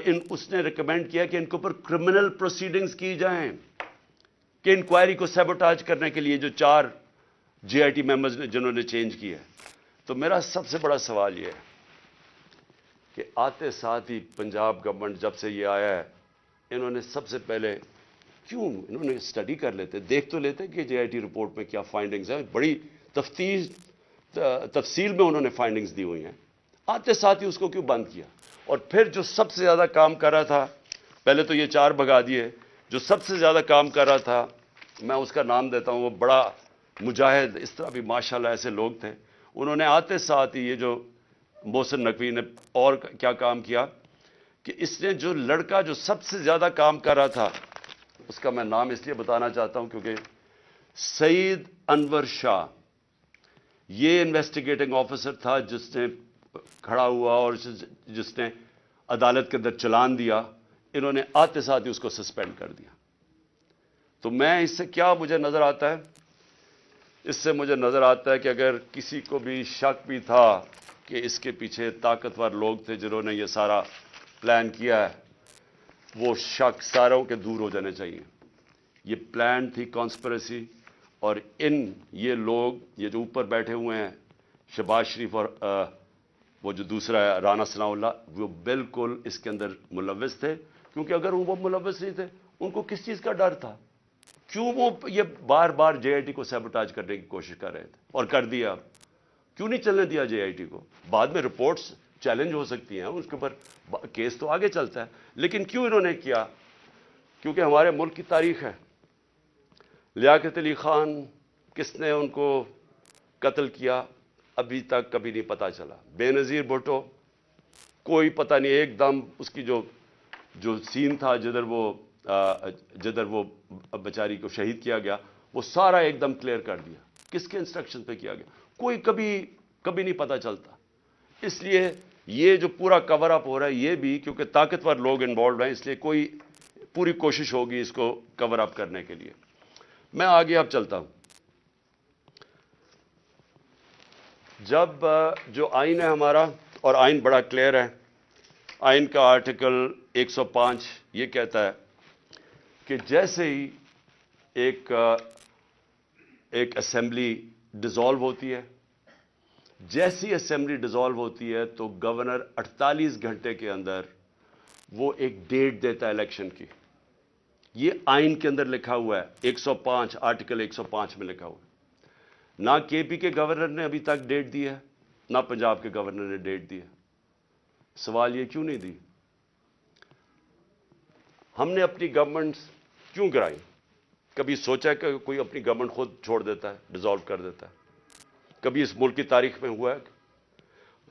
اس نے ریکمینڈ کیا کہ ان کے اوپر کرمنل پروسیڈنگز کی جائیں کہ انکوائری کو سیبوٹاج کرنے کے لیے جو 4 جے آئی ٹی ممبرز نے جنہوں نے چینج کی ہے. تو میرا سب سے بڑا سوال یہ ہے کہ آتے ساتھ ہی پنجاب گورنمنٹ جب سے یہ آیا ہے، انہوں نے سب سے پہلے کیوں انہوں نے اسٹڈی کر لیتے، دیکھ تو لیتے کہ جے آئی ٹی رپورٹ میں کیا فائنڈنگز ہیں. بڑی تفصیل میں انہوں نے فائنڈنگز دی ہوئی ہیں. آتے ساتھ ہی اس کو کیوں بند کیا؟ اور پھر جو سب سے زیادہ کام کر رہا تھا، پہلے تو یہ 4 بھگا دیے، جو سب سے زیادہ کام کر رہا تھا میں اس کا نام دیتا ہوں، وہ بڑا مجاہد، اس طرح بھی ماشاءاللہ ایسے لوگ تھے. انہوں نے آتے ساتھ ہی یہ جو محسن نقوی نے اور کیا کام کیا کہ اس نے جو لڑکا جو سب سے زیادہ کام کر رہا تھا، اس کا میں نام اس لیے بتانا چاہتا ہوں کیونکہ سعید انور شاہ، یہ انویسٹیگیٹنگ آفیسر تھا جس نے کھڑا ہوا اور جس نے عدالت کے اندر چلان دیا. انہوں نے آتے ساتھ ہی اس کو سسپینڈ کر دیا. تو میں اس سے کیا مجھے نظر آتا ہے، اس سے مجھے نظر آتا ہے کہ اگر کسی کو بھی شک بھی تھا کہ اس کے پیچھے طاقتور لوگ تھے جنہوں نے یہ سارا پلان کیا ہے، وہ شک ساروں کے دور ہو جانے چاہیے. یہ پلان تھی کانسپریسی، اور یہ لوگ، یہ جو اوپر بیٹھے ہوئے ہیں شہباز شریف اور وہ جو دوسرا ہے رانا ثناء اللہ، وہ بالکل اس کے اندر ملوث تھے. کیونکہ اگر وہ ملوث نہیں تھے، ان کو کس چیز کا ڈر تھا؟ کیوں وہ یہ بار بار جے آئی ٹی کو سیبوٹاج کرنے کی کوشش کر رہے تھے اور کر دیا؟ کیوں نہیں چلنے دیا جے آئی ٹی کو؟ بعد میں رپورٹس چیلنج ہو سکتی ہیں، اس کے اوپر کیس تو آگے چلتا ہے، لیکن کیوں انہوں نے کیا؟ کیونکہ ہمارے ملک کی تاریخ ہے. لیاقت علی خان کس نے ان کو قتل کیا ابھی تک کبھی نہیں پتا چلا. بے نظیر بھٹو کوئی پتہ نہیں، ایک دم اس کی جو سین تھا جدھر وہ بیچاری کو شہید کیا گیا، وہ سارا ایک دم کلیئر کر دیا. کس کے انسٹرکشن پہ کیا گیا کوئی کبھی نہیں پتا چلتا. اس لیے یہ جو پورا کور اپ ہو رہا ہے، یہ بھی کیونکہ طاقتور لوگ انوالوڈ ہیں، اس لیے کوئی پوری کوشش ہوگی اس کو کور اپ کرنے کے لیے. میں آگے اب چلتا ہوں. جب جو آئین ہے ہمارا، اور آئین بڑا کلیئر ہے، آئین کا آرٹیکل 105 یہ کہتا ہے کہ جیسے ہی ایک اسمبلی ڈیزالو ہوتی ہے، جیسی اسمبلی ڈیزالو ہوتی ہے تو گورنر 48 گھنٹے کے اندر وہ ایک ڈیٹ دیتا ہے الیکشن کی. یہ آئین کے اندر لکھا ہوا ہے, 105 آرٹیکل 105 میں لکھا ہوا ہے. نہ کے پی کے گورنر نے ابھی تک ڈیٹ دی ہے, نہ پنجاب کے گورنر نے ڈیٹ دی ہے. سوال یہ کیوں نہیں دی؟ ہم نے اپنی گورنمنٹ کیوں گرائی؟ کبھی سوچا کہ کوئی اپنی گورنمنٹ خود چھوڑ دیتا ہے, ڈیزالو کر دیتا ہے؟ کبھی اس ملک کی تاریخ میں ہوا ہے؟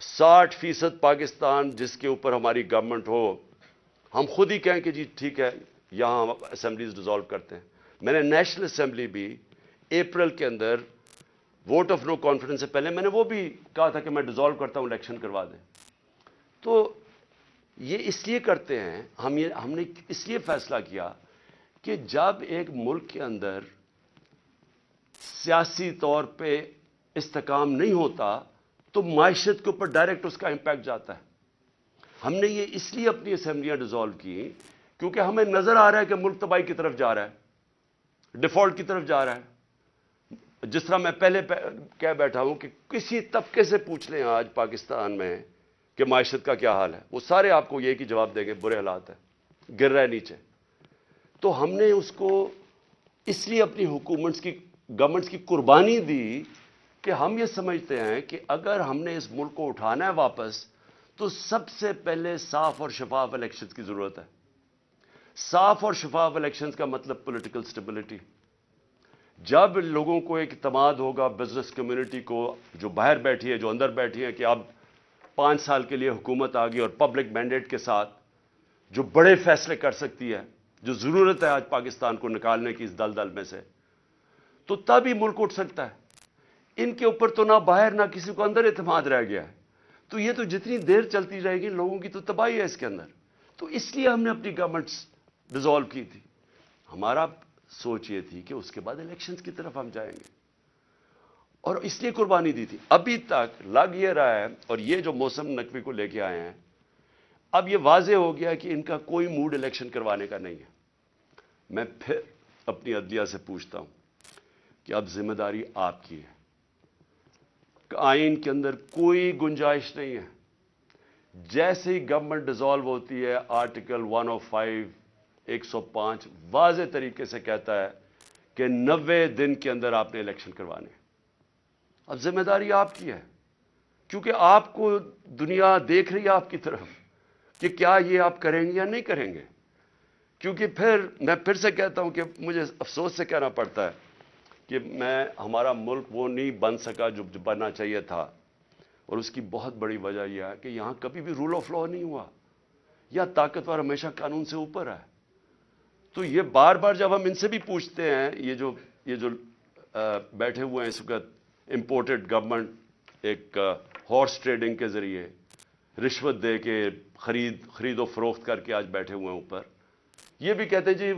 60% پاکستان جس کے اوپر ہماری گورنمنٹ ہو, ہم خود ہی کہیں کہ جی ٹھیک ہے یہاں ہم اسمبلیز ڈیزالو کرتے ہیں. میں نے نیشنل اسمبلی بھی اپریل کے اندر ووٹ آف نو کانفیڈنس سے پہلے میں نے وہ بھی کہا تھا کہ میں ڈیزالو کرتا ہوں, الیکشن کروا دیں. تو یہ اس لیے کرتے ہیں, ہم نے اس لیے فیصلہ کیا کہ جب ایک ملک کے اندر سیاسی طور پہ استحکام نہیں ہوتا تو معیشت کے اوپر ڈائریکٹ اس کا امپیکٹ جاتا ہے. ہم نے یہ اس لیے اپنی اسمبلیاں ڈیزالو کی کیونکہ ہمیں نظر آ رہا ہے کہ ملک تباہی کی طرف جا رہا ہے, ڈیفالٹ کی طرف جا رہا ہے. جس طرح میں پہلے کہہ بیٹھا ہوں کہ کسی طبقے سے پوچھ لیں آج پاکستان میں کہ معیشت کا کیا حال ہے, وہ سارے آپ کو یہ کہ جواب دیں گے برے حالات ہیں, گر رہا ہے نیچے. تو ہم نے اس کو اس لیے اپنی گورنمنٹس کی قربانی دی کہ ہم یہ سمجھتے ہیں کہ اگر ہم نے اس ملک کو اٹھانا ہے واپس تو سب سے پہلے صاف اور شفاف الیکشنز کی ضرورت ہے. صاف اور شفاف الیکشنز کا مطلب پولیٹیکل سٹیبلٹی. جب لوگوں کو ایک اعتماد ہوگا, بزنس کمیونٹی کو جو باہر بیٹھی ہے, جو اندر بیٹھی ہے, کہ اب 5 سال کے لیے حکومت آ گئی اور پبلک مینڈیٹ کے ساتھ جو بڑے فیصلے کر سکتی ہے, جو ضرورت ہے آج پاکستان کو نکالنے کی اس دلدل میں سے, تو تب ہی ملک اٹھ سکتا ہے. ان کے اوپر تو نہ باہر نہ کسی کو اندر اعتماد رہ گیا ہے. تو یہ تو جتنی دیر چلتی رہے گی لوگوں کی تو تباہی ہے اس کے اندر. تو اس لیے ہم نے اپنی گورنمنٹس ڈیزالو کی تھی. ہمارا سوچ یہ تھی کہ اس کے بعد الیکشنز کی طرف ہم جائیں گے, اور اس لیے قربانی دی تھی. ابھی تک لگ یہ رہا ہے, اور یہ جو موسم نقوی کو لے کے آئے ہیں, اب یہ واضح ہو گیا کہ ان کا کوئی موڈ الیکشن کروانے کا نہیں ہے. میں پھر اپنی عدلیہ سے پوچھتا ہوں کہ اب ذمہ داری آپ کی ہے. آئین کے اندر کوئی گنجائش نہیں ہے. جیسے ہی گورنمنٹ ڈیزالو ہوتی ہے, آرٹیکل 105 105 واضح طریقے سے کہتا ہے کہ 90 دن کے اندر آپ نے الیکشن کروانے. اب ذمہ داری آپ کی ہے, کیونکہ آپ کو دنیا دیکھ رہی ہے آپ کی طرف کہ کیا یہ آپ کریں گے یا نہیں کریں گے. کیونکہ میں پھر سے کہتا ہوں کہ مجھے افسوس سے کہنا پڑتا ہے کہ ہمارا ملک وہ نہیں بن سکا جو بننا چاہیے تھا. اور اس کی بہت بڑی وجہ یہ ہے کہ یہاں کبھی بھی رول آف لا نہیں ہوا, یا طاقتور ہمیشہ قانون سے اوپر ہے. تو یہ بار بار جب ہم ان سے بھی پوچھتے ہیں, یہ جو بیٹھے ہوئے ہیں اس وقت امپورٹڈ گورنمنٹ ایک ہارس ٹریڈنگ کے ذریعے رشوت دے کے خرید و فروخت کر کے آج بیٹھے ہوئے ہیں اوپر, یہ بھی کہتے ہیں جی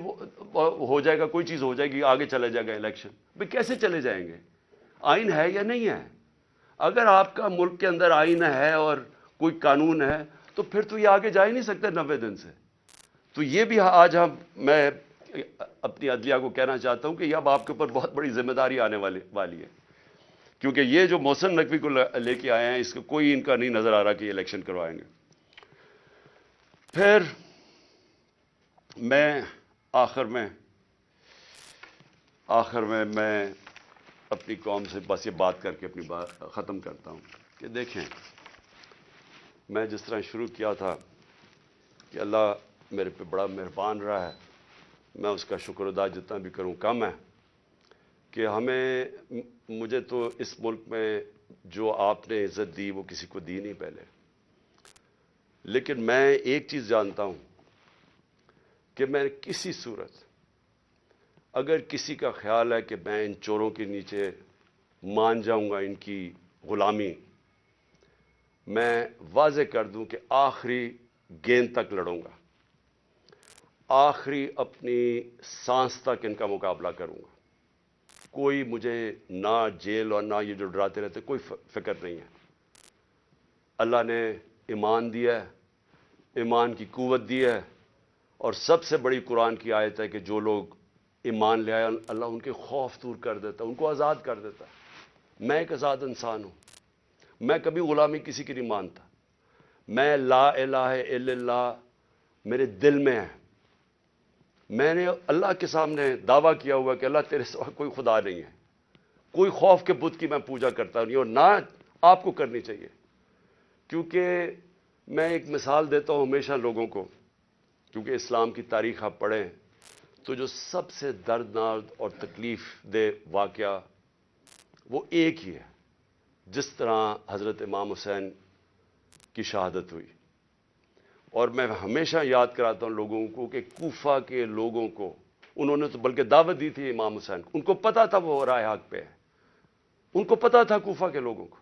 ہو جائے گا, کوئی چیز ہو جائے گی, آگے چلے جائے گا الیکشن. بھئی کیسے چلے جائیں گے؟ آئین ہے یا نہیں ہے؟ اگر آپ کا ملک کے اندر آئین ہے اور کوئی قانون ہے تو پھر تو یہ آگے جا ہی نہیں سکتے 90 دن سے. تو یہ بھی آج میں اپنی عدلیہ کو کہنا چاہتا ہوں کہ اب آپ کے اوپر بہت بڑی ذمہ داری آنے والی ہے, کیونکہ یہ جو محسن نقوی کو لے کے آئے ہیں اس کا کوئی ان کا نہیں نظر آ رہا کہ یہ الیکشن کروائیں گے. پھر میں آخر میں میں اپنی قوم سے بس یہ بات کر کے اپنی بات ختم کرتا ہوں کہ دیکھیں, میں جس طرح شروع کیا تھا کہ اللہ میرے پہ بڑا مہربان رہا ہے, میں اس کا شکر ادا جتنا بھی کروں کم ہے, کہ مجھے تو اس ملک میں جو آپ نے عزت دی وہ کسی کو دی نہیں پہلے. لیکن میں ایک چیز جانتا ہوں کہ میں کسی صورت اگر کسی کا خیال ہے کہ میں ان چوروں کے نیچے مان جاؤں گا, ان کی غلامی, میں واضح کر دوں کہ آخری گیند تک لڑوں گا, آخری اپنی سانس تک ان کا مقابلہ کروں گا. کوئی مجھے نہ جیل اور نہ یہ جو ڈراتے رہتے کوئی فکر نہیں ہے. اللہ نے ایمان دیا ہے, ایمان کی قوت دی ہے, اور سب سے بڑی قرآن کی آیت ہے کہ جو لوگ ایمان لے آئے اللہ ان کے خوف دور کر دیتا ہے, ان کو آزاد کر دیتا ہے. میں ایک آزاد انسان ہوں, میں کبھی غلامی کسی کی نہیں مانتا. میں لا الہ الا اللہ میرے دل میں ہے. میں نے اللہ کے سامنے دعویٰ کیا ہوا کہ اللہ تیرے سوا کوئی خدا نہیں ہے. کوئی خوف کے بت کی میں پوجا کرتا نہیں اور نہ آپ کو کرنی چاہیے. کیونکہ میں ایک مثال دیتا ہوں ہمیشہ لوگوں کو, کیونکہ اسلام کی تاریخ آپ پڑھیں تو جو سب سے دردناک اور تکلیف دہ واقعہ وہ ایک ہی ہے. جس طرح حضرت امام حسین کی شہادت ہوئی, اور میں ہمیشہ یاد کراتا ہوں لوگوں کو کہ کوفہ کے لوگوں کو انہوں نے تو بلکہ دعوت دی تھی امام حسین کو, ان کو پتا تھا وہ رائے حق پہ ہے, ان کو پتا تھا کوفہ کے لوگوں کو,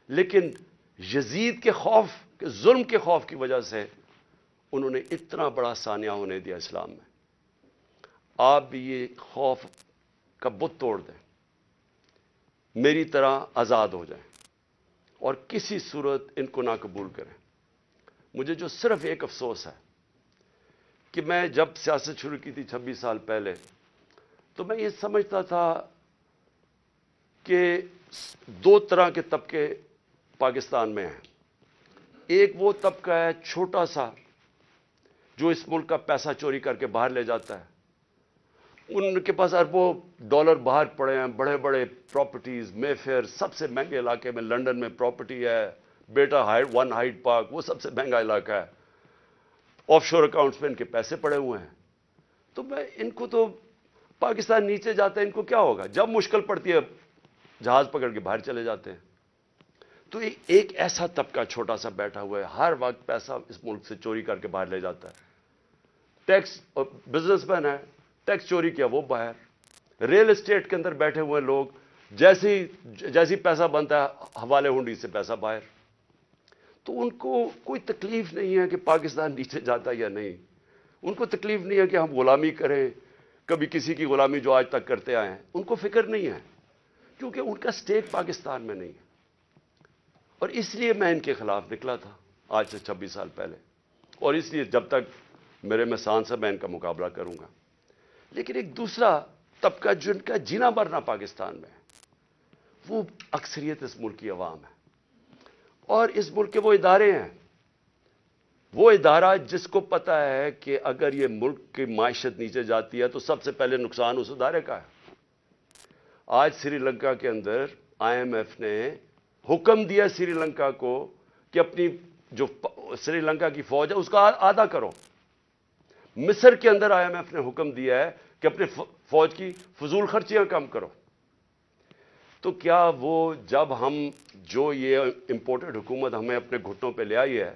لیکن یزید کے خوف کے ظلم کے خوف کی وجہ سے انہوں نے اتنا بڑا سانیہ ہونے دیا اسلام میں. آپ بھی یہ خوف کا بت توڑ دیں, میری طرح آزاد ہو جائیں اور کسی صورت ان کو نہ قبول کریں. مجھے جو صرف ایک افسوس ہے کہ میں جب سیاست شروع کی تھی 26 سال پہلے تو میں یہ سمجھتا تھا کہ دو طرح کے طبقے پاکستان میں ہیں. ایک وہ طبقہ ہے چھوٹا سا جو اس ملک کا پیسہ چوری کر کے باہر لے جاتا ہے, ان کے پاس اربوں ڈالر باہر پڑے ہیں, بڑے بڑے پراپرٹیز, مے فیئر سب سے مہنگے علاقے میں لنڈن میں پراپرٹی ہے, بیٹا ون ہائیڈ پارک وہ سب سے مہنگا علاقہ ہے, آف شور اکاؤنٹس میں ان کے پیسے پڑے ہوئے ہیں. تو میں ان کو تو پاکستان نیچے جاتا ہے ان کو کیا ہوگا, جب مشکل پڑتی ہے جہاز پکڑ کے باہر چلے جاتے ہیں. تو ایک ایسا طبقہ چھوٹا سا بیٹھا ہوا ہے, ہر وقت پیسہ اس ملک سے چوری کر کے باہر لے جاتا ہے. ٹیکس بزنس مین ہے, ٹیکس چوری کیا وہ باہر. ریل اسٹیٹ کے اندر بیٹھے ہوئے لوگ جیسی پیسہ بنتا ہے حوالے ہنڈی سے پیسہ باہر. تو ان کو کوئی تکلیف نہیں ہے کہ پاکستان نیچے جاتا یا نہیں, ان کو تکلیف نہیں ہے کہ ہم غلامی کریں, کبھی کسی کی غلامی جو آج تک کرتے آئے ہیں ان کو فکر نہیں ہے, کیونکہ ان کا سٹیک پاکستان میں نہیں ہے. اور اس لیے میں ان کے خلاف نکلا تھا آج سے 26 سال پہلے, اور اس لیے جب تک میرے میں سانس ہے میں ان کا مقابلہ کروں گا. لیکن ایک دوسرا طبقہ جن کا جینا مرنا پاکستان میں وہ اکثریت اس ملک کی عوام ہے, اور اس ملک کے وہ ادارے ہیں, وہ ادارہ جس کو پتا ہے کہ اگر یہ ملک کی معیشت نیچے جاتی ہے تو سب سے پہلے نقصان اس ادارے کا ہے. آج سری لنکا کے اندر آئی ایم ایف نے حکم دیا سری لنکا کو کہ اپنی جو سری لنکا کی فوج ہے اس کا آدھا کرو. مصر کے اندر آئی ایم ایف نے حکم دیا ہے کہ اپنی فوج کی فضول خرچیاں کم کرو. تو کیا وہ جب ہم جو یہ امپورٹڈ حکومت ہمیں اپنے گھٹنوں پہ لے آئی ہے,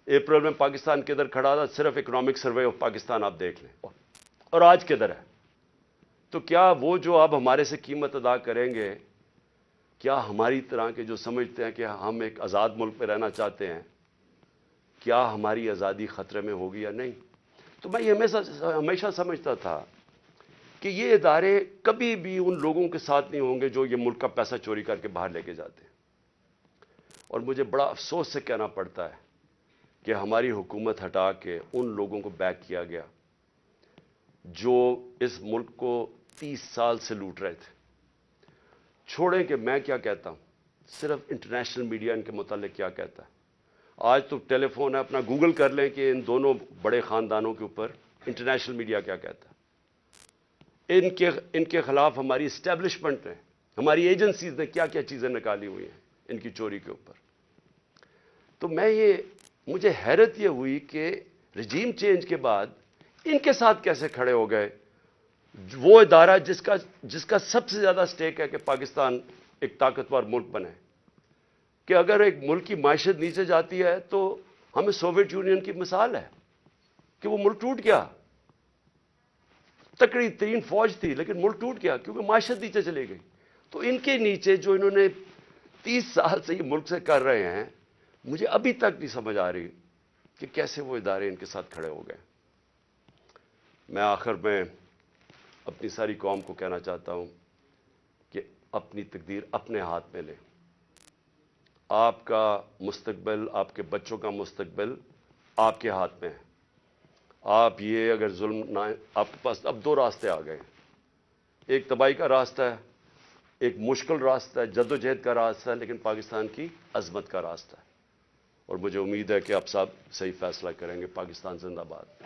اپریل میں پاکستان کے ادھر کھڑا تھا, صرف اکنامک سروے آف پاکستان آپ دیکھ لیں, اور آج کے ادھر ہے. تو کیا وہ جو اب ہمارے سے قیمت ادا کریں گے, کیا ہماری طرح کے جو سمجھتے ہیں کہ ہم ایک آزاد ملک میں رہنا چاہتے ہیں, کیا ہماری آزادی خطرے میں ہوگی یا نہیں؟ تو میں یہ ہمیشہ سمجھتا تھا کہ یہ ادارے کبھی بھی ان لوگوں کے ساتھ نہیں ہوں گے جو یہ ملک کا پیسہ چوری کر کے باہر لے کے جاتے ہیں. اور مجھے بڑا افسوس سے کہنا پڑتا ہے کہ ہماری حکومت ہٹا کے ان لوگوں کو بیک کیا گیا جو اس ملک کو 30 سال سے لوٹ رہے تھے. چھوڑیں کہ میں کیا کہتا ہوں, صرف انٹرنیشنل میڈیا ان کے متعلق کیا کہتا ہے. آج تو ٹیلی فون ہے, اپنا گوگل کر لیں کہ ان دونوں بڑے خاندانوں کے اوپر انٹرنیشنل میڈیا کیا کہتا ہے. ان کے خلاف ہماری اسٹیبلشمنٹ نے, ہماری ایجنسیز نے کیا کیا چیزیں نکالی ہوئی ہیں ان کی چوری کے اوپر. تو مجھے حیرت یہ ہوئی کہ رجیم چینج کے بعد ان کے ساتھ کیسے کھڑے ہو گئے وہ ادارہ جس کا سب سے زیادہ سٹیک ہے کہ پاکستان ایک طاقتور ملک بنے. کہ اگر ایک ملک کی معیشت نیچے جاتی ہے تو ہمیں سوویت یونین کی مثال ہے کہ وہ ملک ٹوٹ گیا, تکڑی ترین فوج تھی لیکن ملک ٹوٹ گیا کیونکہ معیشت نیچے چلی گئی. تو ان کے نیچے جو انہوں نے 30 سال سے یہ ملک سے کر رہے ہیں, مجھے ابھی تک نہیں سمجھ آ رہی کہ کیسے وہ ادارے ان کے ساتھ کھڑے ہو گئے. میں آخر میں اپنی ساری قوم کو کہنا چاہتا ہوں کہ اپنی تقدیر اپنے ہاتھ میں لیں. آپ کا مستقبل, آپ کے بچوں کا مستقبل آپ کے ہاتھ میں ہے. آپ یہ اگر ظلم نہ, آپ کے پاس اب 2 راستے آ گئے, ایک تباہی کا راستہ ہے, ایک مشکل راستہ ہے، جدوجہد کا راستہ ہے، لیکن پاکستان کی عظمت کا راستہ ہے، اور مجھے امید ہے کہ آپ صاحب صحیح فیصلہ کریں گے۔ پاکستان زندہ باد۔